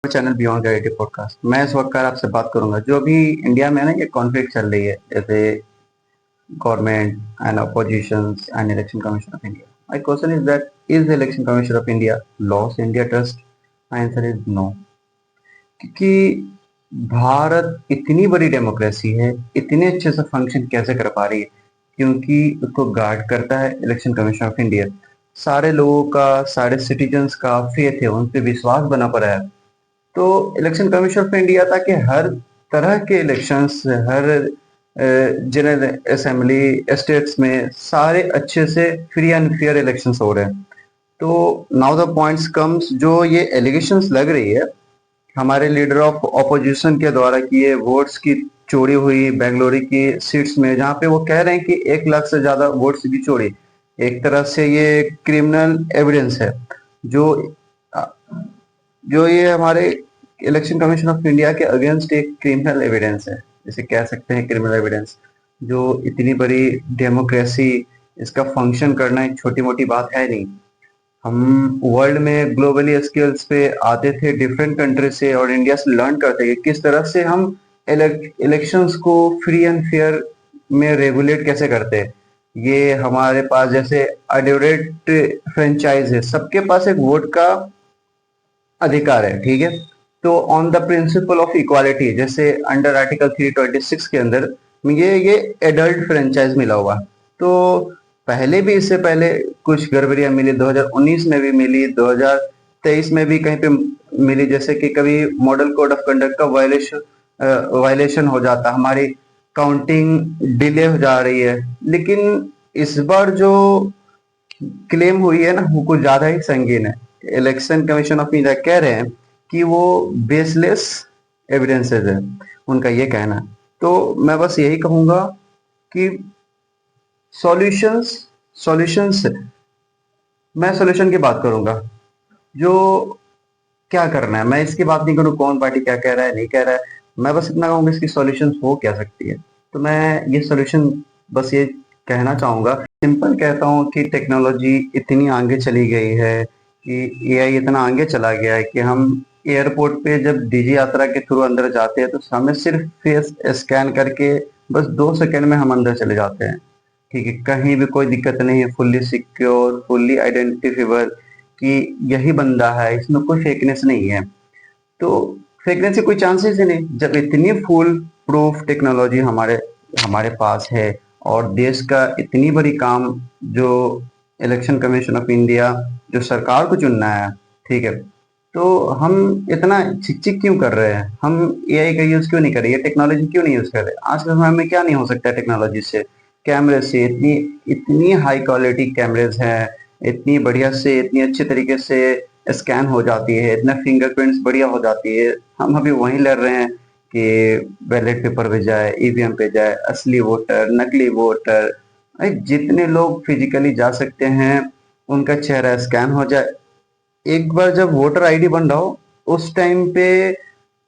Channel beyond creative podcast. मैं इस वक्त आपसे बात करूंगा जो अभी इंडिया में ना ये कॉन्फ्लिक्ट चल रही है, जैसे government and oppositions and election commission of India. My question is that is the election commission of India loss India trust? Answer is no. क्योंकि भारत इतनी बड़ी डेमोक्रेसी है, इतने अच्छे से फंक्शन कैसे कर पा रही है? क्योंकि उसको गार्ड करता है इलेक्शन कमीशन ऑफ इंडिया। सारे लोगों का, सारे सिटीजन्स का फेथ है, उन पे विश्वास बना पड़ा है। तो इलेक्शन कमीशन ऑफ इंडिया ताकि हर तरह के इलेक्शंस, हर जनरल असेंबली स्टेट्स में सारे अच्छे से फ्री एंड फेयर इलेक्शंस हो रहे हैं। तो नाउ द पॉइंट्स कम्स, जो ये एलिगेशंस लग रही है हमारे लीडर ऑफ ऑपोजिशन के द्वारा कि ये वोट्स की चोरी हुई बेंगलुरु की सीट्स में, जहाँ पे वो कह रहे हैं कि 1 लाख से ज्यादा वोट्स की चोरी। एक तरह से ये क्रिमिनल एविडेंस है, जो जो ये हमारे इलेक्शन कमीशन ऑफ इंडिया के अगेंस्ट एक क्रिमिनल एविडेंस है, जिसे कह सकते हैं क्रिमिनल एविडेंस। जो इतनी बड़ी डेमोक्रेसी, इसका फंक्शन करना एक छोटी मोटी बात है नहीं। हम वर्ल्ड में ग्लोबली स्केल्स पे आते थे डिफरेंट कंट्री से, और इंडिया से लर्न करते कि किस तरह से हम इलेक्शंस को फ्री एंड फेयर में रेगुलेट कैसे करते हैं। ये हमारे पास जैसे एडोरेट फ्रेंचाइज है, सबके पास एक वोट का अधिकार है, ठीक है। तो on the principle of equality, जैसे अंडर आर्टिकल 326 के अंदर ये एडल्ट फ्रेंचाइज मिला हुआ। तो पहले भी, इससे पहले कुछ गड़बड़ियां मिली, 2019 में भी मिली, 2023 में भी कहीं पे मिली, जैसे कि कभी मॉडल कोड ऑफ कंडक्ट का वायलेशन हो जाता, हमारी काउंटिंग डिले हो जा रही है। लेकिन इस बार जो क्लेम हुई है ना, वो कुछ ज्यादा ही संगीन है। इलेक्शन कमीशन ऑफ इंडिया कह रहे हैं कि वो बेसलेस एविडेंसेस है, उनका ये कहना है। तो मैं बस यही कहूंगा कि सॉल्यूशंस सॉल्यूशंस मैं सॉल्यूशन की बात करूंगा। जो क्या करना है, मैं इसकी बात नहीं करूँ कौन पार्टी क्या कह रहा है नहीं कह रहा है। मैं बस इतना कहूंगा इसकी सॉल्यूशन हो क्या सकती है। तो मैं ये सॉल्यूशन बस ये कहना चाहूंगा, सिंपल कहता हूँ कि टेक्नोलॉजी इतनी आगे चली गई है कि एआई इतना आगे चला गया है कि हम एयरपोर्ट पे जब डीजी यात्रा के थ्रू अंदर जाते हैं तो हमें सिर्फ फेस स्कैन करके बस 2 सेकंड में हम अंदर चले जाते हैं, ठीक है। कहीं भी कोई दिक्कत नहीं है, फुल्ली सिक्योर, फुल्ली आइडेंटिफिएबल कि यही बंदा है, इसमें कोई फेकनेस नहीं है। तो फेकनेस के कोई चांसेस ही नहीं जब इतनी फुल प्रूफ टेक्नोलॉजी हमारे हमारे पास है। और देश का इतनी बड़ी काम जो इलेक्शन कमीशन ऑफ इंडिया, जो सरकार को चुनना है, ठीक है। तो हम इतना चिक चिक क्यों कर रहे हैं? हम एआई का यूज क्यों नहीं कर रहे? ये टेक्नोलॉजी क्यों नहीं यूज कर रहे? आज के समय में क्या नहीं हो सकता है टेक्नोलॉजी से? कैमरे से, इतनी इतनी हाई क्वालिटी कैमरेज हैं, इतनी बढ़िया से, इतनी अच्छे तरीके से स्कैन हो जाती है, इतना फिंगरप्रिंट्स बढ़िया हो जाती है। हम अभी वहीं लड़ रहे हैं कि बैलेट पेपर पे जाए, ईवीएम पे जाए, असली वोटर, नकली वोटर। भाई जितने लोग फिजिकली जा सकते हैं उनका चेहरा स्कैन हो जाए। एक बार जब वोटर आईडी बन रहा हो उस टाइम पे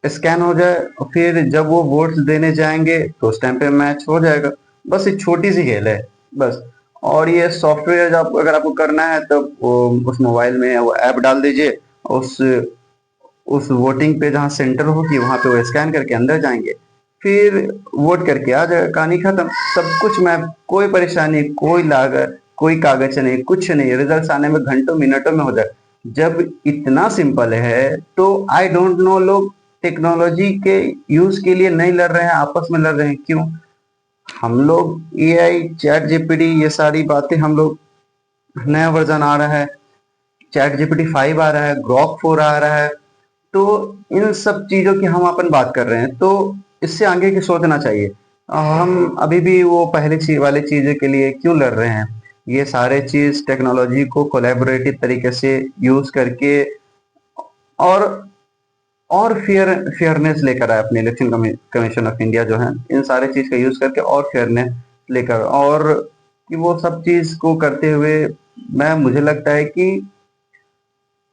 स्कैन हो जाए, और फिर जब वो वोट्स देने जाएंगे तो उस टाइम पे मैच हो जाएगा। बस एक छोटी सी खेल है बस। और ये सॉफ्टवेयर जब अगर आपको करना है तो उस मोबाइल में वो ऐप डाल दीजिए, उस उस वोटिंग पे जहाँ सेंटर होगी वहां पे वो स्कैन करके अंदर जाएंगे, फिर वोट करके आ जाएगा, कहानी खत्म। सब कुछ मैप, कोई परेशानी, कोई लागत, कोई कागज नहीं, कुछ नहीं, रिजल्ट आने में घंटों मिनटों में हो जाए। जब इतना सिंपल है तो आई डोंट नो लोग टेक्नोलॉजी के यूज के लिए नहीं लड़ रहे हैं, आपस में लड़ रहे हैं, क्यों? हम लोग एआई, चैट जीपीटी, ये सारी बातें हम लोग, नया वर्जन आ रहा है, चैट जीपीटी 5 आ रहा है, ग्रॉक 4 आ रहा है। तो इन सब चीजों की हम अपन बात कर रहे हैं, तो इससे आगे की सोचना चाहिए। हम अभी भी वो पहले चीज वाले चीजों के लिए क्यों लड़ रहे हैं? ये सारे चीज टेक्नोलॉजी को कोलैबोरेटिव तरीके से यूज करके और फेयरनेस लेकर आए अपने इलेक्शन कमीशन ऑफ इंडिया जो है, इन सारे चीज का यूज करके और फेयरनेस लेकर, और कि वो सब चीज को करते हुए मैं मुझे लगता है कि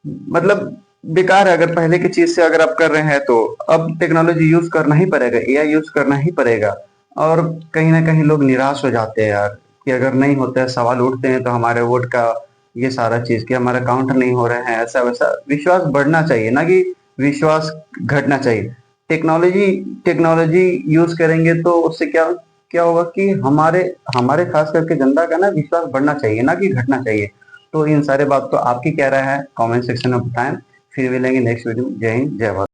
मतलब बेकार है। अगर पहले की चीज से अगर आप कर रहे हैं तो अब टेक्नोलॉजी यूज करना ही पड़ेगा, एआई यूज करना ही पड़ेगा। और कहीं ना कहीं लोग निराश हो जाते हैं यार, कि अगर नहीं होता है, सवाल उठते हैं तो हमारे वोट का ये सारा चीज कि हमारा काउंट नहीं हो रहा है, ऐसा वैसा। विश्वास बढ़ना चाहिए ना कि विश्वास घटना चाहिए। टेक्नोलॉजी टेक्नोलॉजी यूज करेंगे तो उससे क्या क्या होगा कि हमारे हमारे खास करके जनता का ना विश्वास बढ़ना चाहिए, ना कि घटना चाहिए। तो इन सारे बात तो आपकी क्या राय है, कमेंट सेक्शन में बताएं। फिर मिलेंगे नेक्स्ट वीडियो में। जय हिंद, जय भारत।